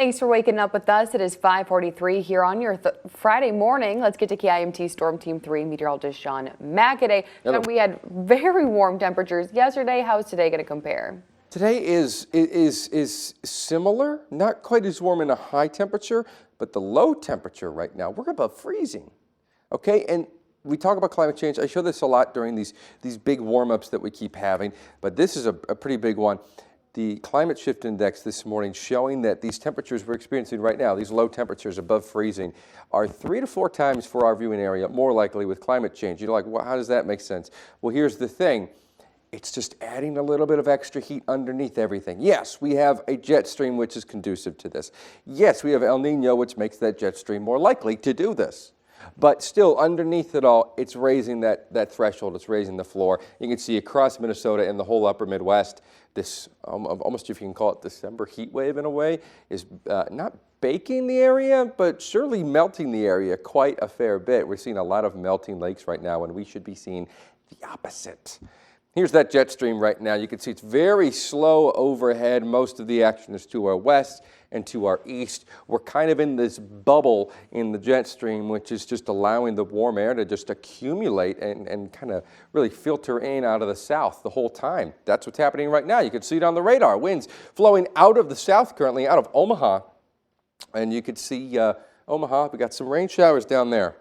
Thanks for waking up with us. It is 5:43 here on your Friday morning. Let's get to KIMT Storm Team 3 meteorologist Sean McAday. And we had very warm temperatures yesterday. How is today going to compare? Today is similar, not quite as warm in a high temperature, but the low temperature right now, we're above freezing. Okay, and we talk about climate change. I show this a lot during these big warm-ups that we keep having, but this is a pretty big one. The climate shift index this morning showing that these temperatures we're experiencing right now, these low temperatures above freezing, are 3 to 4 times for our viewing area more likely with climate change. You're like, well, how does that make sense? Well, here's the thing. It's just adding a little bit of extra heat underneath everything. Yes, we have a jet stream which is conducive to this. Yes, we have El Nino, which makes that jet stream more likely to do this. But still, underneath it all, it's raising that threshold. It's raising the floor. You can see across Minnesota and the whole upper Midwest, this almost, if you can call it December heat wave in a way, is not baking the area, but surely melting the area quite a fair bit. We're seeing a lot of melting lakes right now, and we should be seeing the opposite. Here's that jet stream right now. You can see it's very slow overhead. Most of the action is to our west and to our east. We're kind of in this bubble in the jet stream, which is just allowing the warm air to just accumulate and kind of really filter in out of the south the whole time. That's what's happening right now. You can see it on the radar. Winds flowing out of the south currently, out of Omaha. And you can see Omaha, we got some rain showers down there.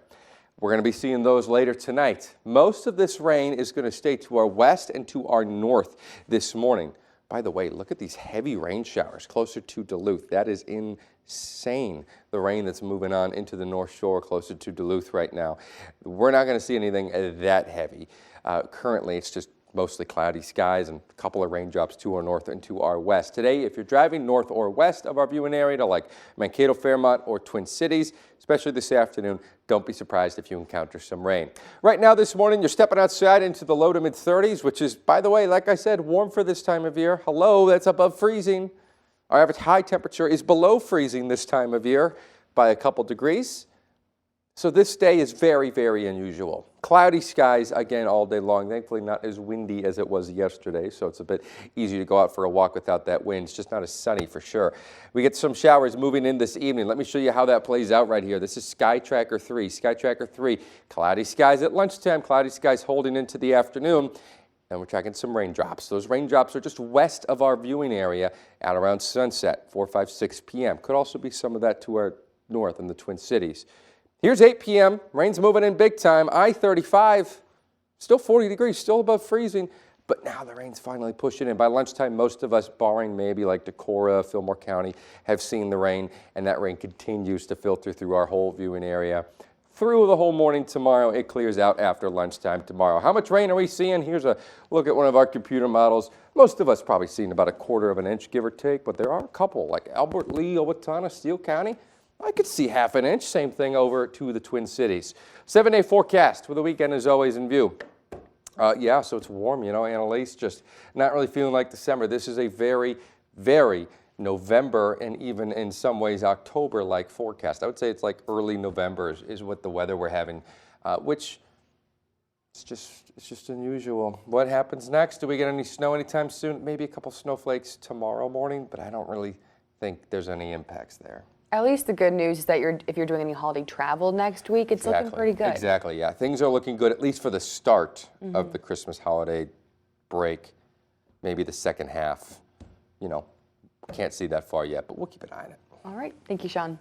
We're going to be seeing those later tonight. Most of this rain is going to stay to our west and to our north this morning. By the way, look at these heavy rain showers closer to Duluth. That is insane, the rain that's moving on into the North Shore closer to Duluth right now. We're not going to see anything that heavy. Currently, it's just mostly cloudy skies and a couple of raindrops to our north and to our west. Today, if you're driving north or west of our viewing area to like Mankato, Fairmont, or Twin Cities, especially this afternoon, don't be surprised if you encounter some rain. Right now this morning, you're stepping outside into the low to mid 30s, which is, by the way, like I said, warm for this time of year. Hello, that's above freezing. Our average high temperature is below freezing this time of year by a couple degrees. So this day is very, very unusual. Cloudy skies again all day long. Thankfully not as windy as it was yesterday, so it's a bit easier to go out for a walk without that wind. It's just not as sunny for sure. We get some showers moving in this evening. Let me show you how that plays out right here. This is Sky Tracker 3. Sky Tracker 3, cloudy skies at lunchtime, cloudy skies holding into the afternoon. And we're tracking some raindrops. Those raindrops are just west of our viewing area at around sunset, 4, 5, 6 p.m. Could also be some of that to our north in the Twin Cities. Here's 8 p.m. Rain's moving in big time. I-35, still 40 degrees, still above freezing, but now the rain's finally pushing in. By lunchtime, most of us, barring maybe like Decorah, Fillmore County, have seen the rain, and that rain continues to filter through our whole viewing area. Through the whole morning tomorrow, it clears out after lunchtime tomorrow. How much rain are we seeing? Here's a look at one of our computer models. Most of us probably seen about 1/4 of an inch, give or take, but there are a couple, like Albert Lee, Owatonna, Steele County. I could see 1/2 inch, same thing over to the Twin Cities. 7-day forecast with the weekend is always in view. Yeah, so it's warm, you know, Annalise, just not really feeling like December. This is a very, very November and even in some ways October-like forecast. I would say it's like early November is what the weather we're having, which it's just unusual. What happens next? Do we get any snow anytime soon? Maybe a couple snowflakes tomorrow morning, but I don't really think there's any impacts there. At least the good news is that if you're doing any holiday travel next week, it's looking pretty good. Exactly, yeah. Things are looking good, at least for the start of the Christmas holiday break. Maybe the second half, you know, can't see that far yet, but we'll keep an eye on it. All right. Thank you, Sean.